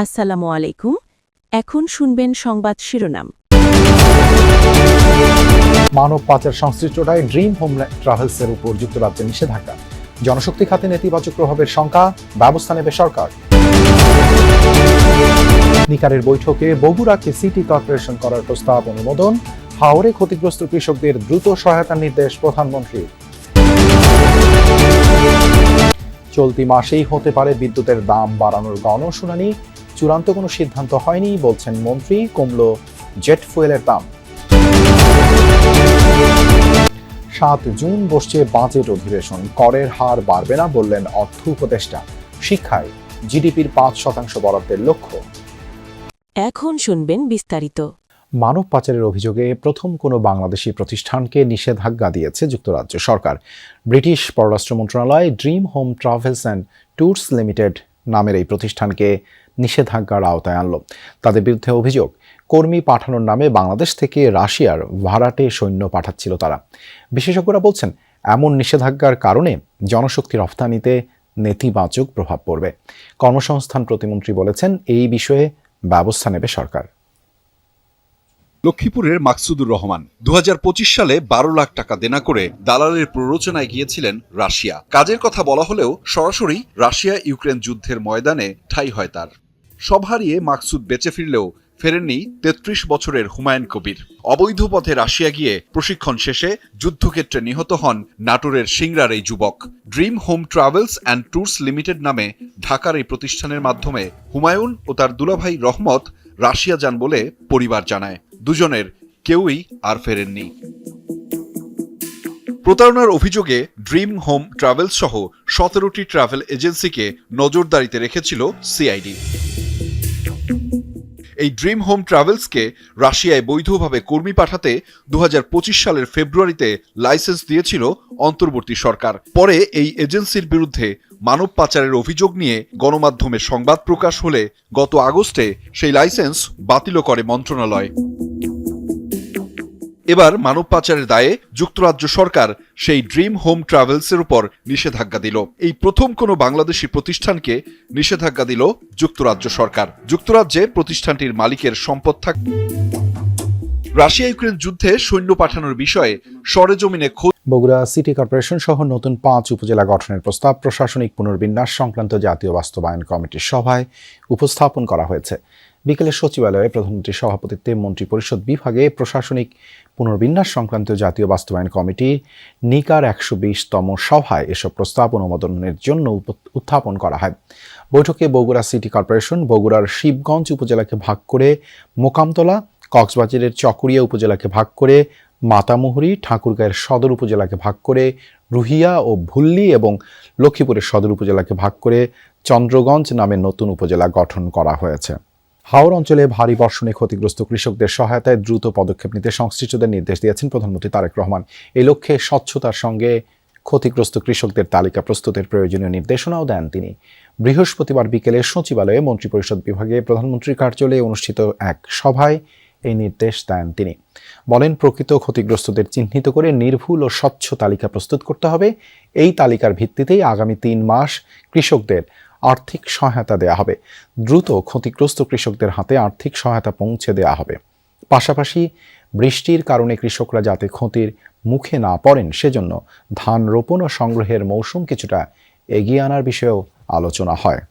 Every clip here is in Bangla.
আসসালামু আলাইকুম। এখন শুনবেন সংবাদ শিরোনাম। মানব পাচার সংশ্লিষ্টতায় ড্রিম হোম ট্রাভেলসের উপর যুক্তরাজ্যের নিষেধাজ্ঞা, জনশক্তি খাতে নেতিবাচক প্রভাবের শঙ্কা, ব্যবস্থা নেবে সরকার। নিকারের বৈঠকে বগুড়াকে সিটি কর্পোরেশন করার প্রস্তাব অনুমোদন, হাওরে ক্ষতিগ্রস্ত কৃষকদের দ্রুত সহায়তার নির্দেশ প্রধানমন্ত্রীর। চলতি মাসেই হতে পারে বিদ্যুতের দাম বাড়ানোর গণশুনানি, চূড়ান্ত কোনো সিদ্ধান্ত হয়নি বলছেন মন্ত্রী, কমল জেট ফুয়েলের দাম। ৭ জুন বসছে বাজেট অধিবেশন, করের হার বাড়বে না বললেন অর্থ উপদেষ্টা। শিক্ষায় জিডিপির ৫% বরাদ্দের লক্ষ্য। এখন শুনবেন বিস্তারিত। মানব পাচারের অভিযোগে প্রথম কোনো বাংলাদেশি প্রতিষ্ঠানকে নিষেধাজ্ঞা দিয়েছে যুক্তরাজ্য সরকার। ব্রিটিশ পররাষ্ট্র মন্ত্রণালয় dream home travels and tours limited নামের এই প্রতিষ্ঠানকে নিষেধাজ্ঞার আওতায় আনল। তাদের বিরুদ্ধে অভিযোগ, কর্মী পাঠানোর নামে বাংলাদেশ থেকে রাশিয়ার ভাড়াটে সৈন্য পাঠাচ্ছিল তারা। বিশেষজ্ঞরা বলছেন, এমন নিষেধাজ্ঞার কারণে জনশক্তি রফতানিতে নেতিবাচক প্রভাব পড়বে। কর্মসংস্থান প্রতিমন্ত্রী বলেছেন, এই বিষয়ে ব্যবস্থা নেবে সরকার। লক্ষ্মীপুরের মাকসুদুর রহমান ২০২৫ সালে ১২ লাখ টাকা দেনা করে দালালের প্ররোচনায় গিয়েছিলেন রাশিয়া। কাজের কথা বলা হলেও সরাসরি রাশিয়া ইউক্রেন যুদ্ধের ময়দানে ঠাঁই হয় তার। সব হারিয়ে মাকসুদ বেঁচে ফিরলেও ফেরেননি ৩৩ বছরের হুমায়ুন কবির। অবৈধ পথে রাশিয়া গিয়ে প্রশিক্ষণ শেষে যুদ্ধক্ষেত্রে নিহত হন নাটোরের সিংড়ার এই যুবক। Dream home travels and tours limited নামে ঢাকার এই প্রতিষ্ঠানের মাধ্যমে হুমায়ুন ও তার দুলাভাই রহমত রাশিয়া যান বলে পরিবার জানায়। দুজনের কেউই আর ফেরেননি। প্রতারণার অভিযোগে ড্রিম হোম ট্রাভেলস সহ ১৭টি ট্রাভেল এজেন্সিকে নজরদারিতে রেখেছিল সিআইডি। এই ড্রিম হোম ট্রাভেলসকে রাশিয়ায় বৈধভাবে কর্মী পাঠাতে ২০২৫ সালের ফেব্রুয়ারিতে লাইসেন্স দিয়েছিল অন্তর্বর্তী সরকার। পরে এই এজেন্সির বিরুদ্ধে মানব পাচারের অভিযোগ নিয়ে গণমাধ্যমে সংবাদ প্রকাশ হলে গত আগস্টে সেই লাইসেন্স বাতিল করে মন্ত্রণালয়। এবার মানব পাচারের দায়ে যুক্তরাজ্য সরকার সেই ড্রিম হোম ট্রাভেলসের উপর নিষেধাজ্ঞা দিল। এই প্রথম কোনো বাংলাদেশি প্রতিষ্ঠানকে নিষেধাজ্ঞা দিল যুক্তরাজ্য সরকার। যুক্তরাজ্যে প্রতিষ্ঠানটির মালিকের সম্পদ থাকবে। রাশিয়া ইউক্রেন যুদ্ধে সৈন্য পাঠানোর বিষয়ে সরেজমিনে বগুড়া সিটি কর্পোরেশন সহ নতুন ৫ উপজেলা গঠনের প্রস্তাব প্রশাসনিক পুনর্বিন্যাস সংক্রান্ত জাতীয় বাস্তবায়ন কমিটির সভায় উপস্থাপন করা হয়েছে। বিকেলে সচিবালয়ে প্রধানমন্ত্রীর সভাপতিত্বে মন্ত্রিপরিষদ বিভাগে প্রশাসনিক পুনর্বিন্যাস সংক্রান্ত জাতীয় বাস্তবায়ন কমিটি নিকার ১২০তম সভায় এসব প্রস্তাব অনুমোদনের জন্য উত্থাপন করা হয়। বৈঠকে বগুড়া সিটি কর্পোরেশন বগুড়ার শিবগঞ্জ উপজেলাকে ভাগ করে মোকামতলা, কক্সবাজারের চকরিয়া উপজেলাকে ভাগ করে মাতামুহুরী, ঠাকুরগাঁয়ের সদর উপজেলাকে ভাগ করে রুহিয়া ও ভুল্লি এবং লক্ষ্মীপুরের সদর উপজেলাকে ভাগ করে চন্দ্রগঞ্জ নামে নতুন উপজেলা গঠন করা হয়েছে। হাওর অঞ্চলে ভারী বর্ষণে ক্ষতিগ্রস্ত কৃষকদের সহায়তায় দ্রুত পদক্ষেপ নিতে সংশ্লিষ্টদের নির্দেশ দিয়েছেন প্রধানমন্ত্রী তারেক রহমান। এই লক্ষ্যে স্বচ্ছতার সঙ্গে ক্ষতিগ্রস্ত কৃষকদের তালিকা প্রস্তুতের প্রয়োজনীয় নির্দেশনাও দেন তিনি। বৃহস্পতিবার বিকেলে সচিবালয়ে মন্ত্রিপরিষদ বিভাগে প্রধানমন্ত্রীর কার্যালয়ে অনুষ্ঠিত এক সভায় এই নির্দেশ দেন তিনি। বলেন, প্রকৃত ক্ষতিগ্রস্তদের চিহ্নিত করে নির্ভুল ও স্বচ্ছ তালিকা প্রস্তুত করতে হবে। এই তালিকার ভিত্তিতেই আগামী ৩ মাস কৃষকদের আর্থিক সহায়তা দেয়া হবে। দ্রুত ক্ষতিগ্রস্ত কৃষকদের হাতে আর্থিক সহায়তা পৌঁছে দেয়া হবে। পাশাপাশি বৃষ্টির কারণে কৃষকরা যাতে ক্ষতির মুখে না পড়েন সেজন্য ধান রোপণ ও সংগ্রহের মৌসুম কিছুটা এগিয়ে আনার বিষয়েও আলোচনা হয়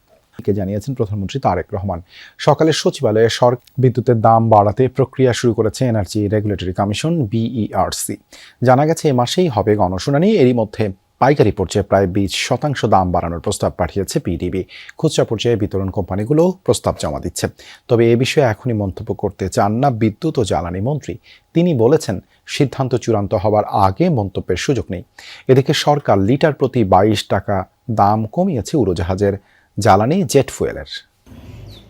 জানিয়েছেন প্রধানমন্ত্রী তারেক রহমান। সকালে সচিবালয়ে বিদ্যুতের দাম বাড়াতে প্রক্রিয়া শুরু করেছে এনার্জি রেগুলেটরি কমিশন BERC। জানা গেছে এ মাসেই হবে গণশুনানি। এরই মধ্যে পাইকারি পর্যায়ে প্রায় 20% দাম বাড়ানোর প্রস্তাব পাঠিয়েছে PDB। খুচরা পর্যায়ে বিতরণ কোম্পানিগুলো প্রস্তাব জমা দিচ্ছে। তবে এ বিষয়ে এখনই মন্তব্য করতে চান না বিদ্যুৎ ও জ্বালানি মন্ত্রী। তিনি বলেছেন, সিদ্ধান্ত চূড়ান্ত হবার আগে মন্তব্যের সুযোগ নেই। এদিকে সরকার লিটার প্রতি 22 টাকা দাম কমিয়েছে উড়োজাহাজের জ্বালানি জেট ফুয়েলের।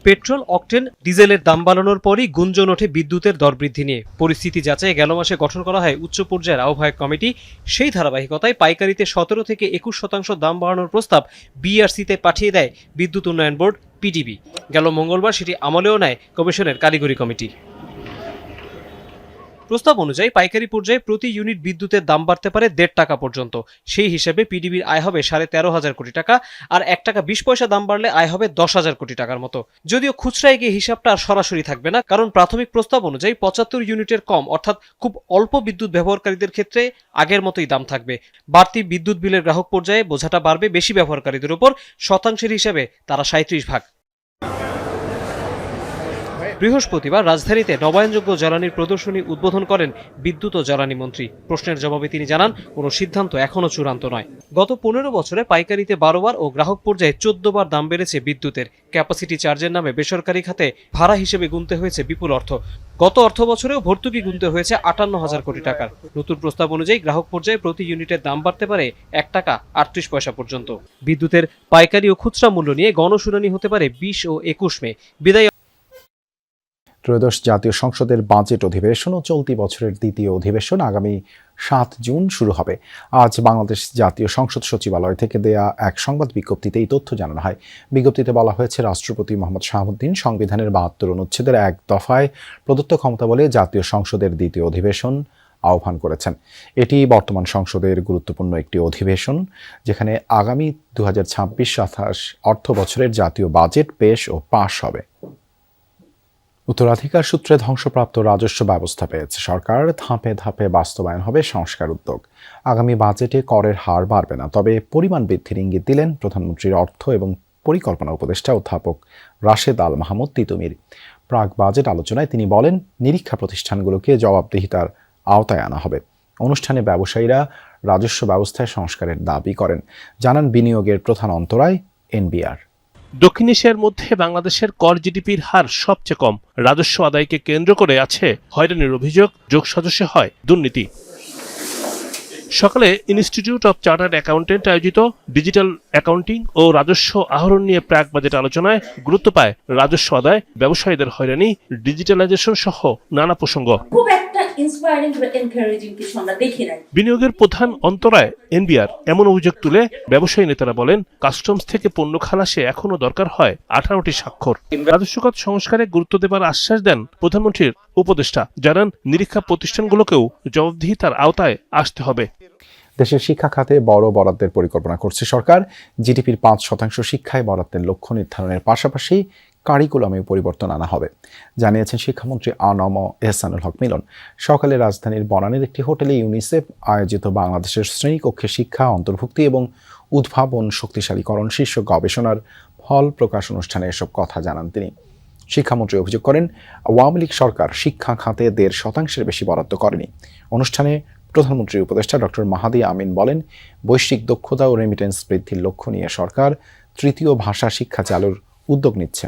পেট্রোল, অকটেন, ডিজেলের দাম বাড়ানোর পরই গুঞ্জন ওঠে বিদ্যুতের দর বৃদ্ধি নিয়ে। পরিস্থিতি যাচাই গেল মাসে গঠন করা হয় উচ্চ পর্যায়ের আহ্বায়ক কমিটি। সেই ধারাবাহিকতায় পাইকারিতে 17 থেকে 21% দাম বাড়ানোর প্রস্তাব BERC-তে পাঠিয়ে দেয় বিদ্যুৎ উন্নয়ন বোর্ড PDB। গেল মঙ্গলবার সেটি আমলেও নেয় কমিশনের কারিগরি কমিটি। প্রস্তাব অনুযায়ী পাইকারি পর্যায়ে প্রতি ইউনিট বিদ্যুতের দাম বাড়তে পারে 1.5 টাকা পর্যন্ত। সেই হিসেবে পিডিবির আয় হবে 13,500 কোটি টাকা, আর 1 টাকা 20 পয়সা দাম বাড়লে আয় হবে 10,000 কোটি টাকার মতো। যদিও খুচরায় গিয়ে হিসাবটা আর সরাসরি থাকবে না, কারণ প্রাথমিক প্রস্তাব অনুযায়ী 75 ইউনিটের কম অর্থাৎ খুব অল্প বিদ্যুৎ ব্যবহারকারীদের ক্ষেত্রে আগের মতোই দাম থাকবে। বাড়তি বিদ্যুৎ বিলের গ্রাহক পর্যায়ে বোঝাটা বাড়বে বেশি ব্যবহারকারীদের উপর, শতাংশের হিসাবে তারা 37 ভাগ। বৃহস্পতিবার রাজধানীতে নবায়নযোগ্য জ্বালানির প্রদর্শনী উদ্বোধন করেন বিদ্যুৎ ও জ্বালানি মন্ত্রী। প্রশ্নের জবাবে তিনি জানান, কোনো সিদ্ধান্ত এখনো চূড়ান্ত নয়। গত 15 বছরে পাইকারিতে 12 বার ও গ্রাহক পর্যায়ে 14 বার দাম বেড়েছে বিদ্যুতের। ক্যাপাসিটি চার্জের নামে বেসরকারি খাতে ভাড়া হিসেবে গুনতে হয়েছে বিপুল অর্থ। গত অর্থ বছরেও ভর্তুকি গুনতে হয়েছে 58,000 কোটি টাকার। নতুন প্রস্তাব অনুযায়ী গ্রাহক পর্যায়ে প্রতি ইউনিটের দাম বাড়তে পারে 1 টাকা 38 পয়সা পর্যন্ত। বিদ্যুতের পাইকারি ও খুচরা মূল্য নিয়ে গণশুনানি হতে পারে 20 ও 21 মে। বিদায় ত্রয়োদশ জাতীয় সংসদের বাজেট অধিবেশন ও চলতি বছরের দ্বিতীয় অধিবেশন আগামী 7 জুন শুরু হবে। আজ বাংলাদেশ জাতীয় সংসদ সচিবালয় থেকে দেয়া এক সংবাদ বিজ্ঞপ্তিতে এই তথ্য জানানো হয়। বিজ্ঞপ্তিতে বলা হয়েছে, রাষ্ট্রপতি মোহাম্মদ শাহাবুদ্দিন সংবিধানের 72 অনুচ্ছেদের 1 দফায় প্রদত্ত ক্ষমতা বলে জাতীয় সংসদের দ্বিতীয় অধিবেশন আহ্বান করেছেন। এটি বর্তমান সংসদের গুরুত্বপূর্ণ একটি অধিবেশন, যেখানে আগামী 2026-27 অর্থ বছরের জাতীয় বাজেট পেশ ও পাশ হবে। উত্তরাধিকার সূত্রে ধ্বংসপ্রাপ্ত রাজস্ব ব্যবস্থা পেয়েছে সরকার। ধাপে ধাপে বাস্তবায়ন হবে সংস্কার উদ্যোগ। আগামী বাজেটে করের হার বাড়বে না, তবে পরিমাণ বৃদ্ধির ইঙ্গিত দিলেন প্রধানমন্ত্রীর অর্থ এবং পরিকল্পনা উপদেষ্টা অধ্যাপক রাশেদ আল মাহমুদ তিতুমির। প্রাক বাজেট আলোচনায় তিনি বলেন, নিরীক্ষা প্রতিষ্ঠানগুলোকে জবাবদিহিতার আওতায় আনা হবে। অনুষ্ঠানে ব্যবসায়ীরা রাজস্ব ব্যবস্থায় সংস্কারের দাবি করেন। জানান বিনিয়োগের প্রধান অন্তরায় এনবিআর। দক্ষিণ এশিয়ার মধ্যে বাংলাদেশের কর জিডিপির হার সবচেয়ে কম। রাজস্ব আদায়কে কেন্দ্র করে আছে হয়রানির অভিযোগ, যোগসাজশে হয় দুর্নীতি। সকালে ইনস্টিটিউট অব চার্টার্ড অ্যাকাউন্টেন্ট আয়োজিত ডিজিটাল অ্যাকাউন্টিং ও রাজস্ব আহরণ নিয়ে প্রাক বাজেট আলোচনায় গুরুত্ব পায় রাজস্ব আদায়, ব্যবসায়ীদের হয়রানি, ডিজিটালাইজেশন সহ নানা প্রসঙ্গ। বিনিয়োগের প্রধান অন্তরায় এনবিআর এমন অভিযোগ তুলে ব্যবসায়ী নেতারা বলেন, কাস্টমস থেকে পণ্য খালাসে এখনো দরকার হয় 18টি স্বাক্ষর। রাজস্বগত সংস্কারে গুরুত্ব দেবার আশ্বাস দেন প্রধানমন্ত্রীর উপদেষ্টা। জানান, নিরীক্ষা প্রতিষ্ঠানগুলোকেও জবাবদিহিতার আওতায় আসতে হবে। দেশের শিক্ষা খাতে বড় বরাদ্দের পরিকল্পনা করছে সরকার। জিডিপির 5% শিক্ষায় বরাদ্দের লক্ষ্য নির্ধারণের পাশাপাশি কারিকুলামে পরিবর্তন আনা হবে, জানিয়েছেন শিক্ষামন্ত্রী আনম এহসানুল হক মিলন। সকালে রাজধানীর বনানীর একটি হোটেলে ইউনিসেফ আয়োজিত বাংলাদেশের শ্রেণীকক্ষে শিক্ষা অন্তর্ভুক্তি এবং উদ্ভাবন শক্তিশালীকরণ শীর্ষক গবেষণার ফল প্রকাশ অনুষ্ঠানে এসব কথা জানান তিনি। শিক্ষামন্ত্রী অভিযোগ করেন, আওয়ামী লীগ সরকার শিক্ষা খাতে 1.5% বেশি বরাদ্দ করেনি। অনুষ্ঠানে প্রধানমন্ত্রীর উপদেষ্টা ডক্টর মাহাদি আমিন বলেন, বৈশ্বিক দক্ষতা ও রেমিটেন্স বৃদ্ধির লক্ষ্য নিয়ে সরকার 3য় ভাষা শিক্ষা চালুর উদ্যোগ নিচ্ছে।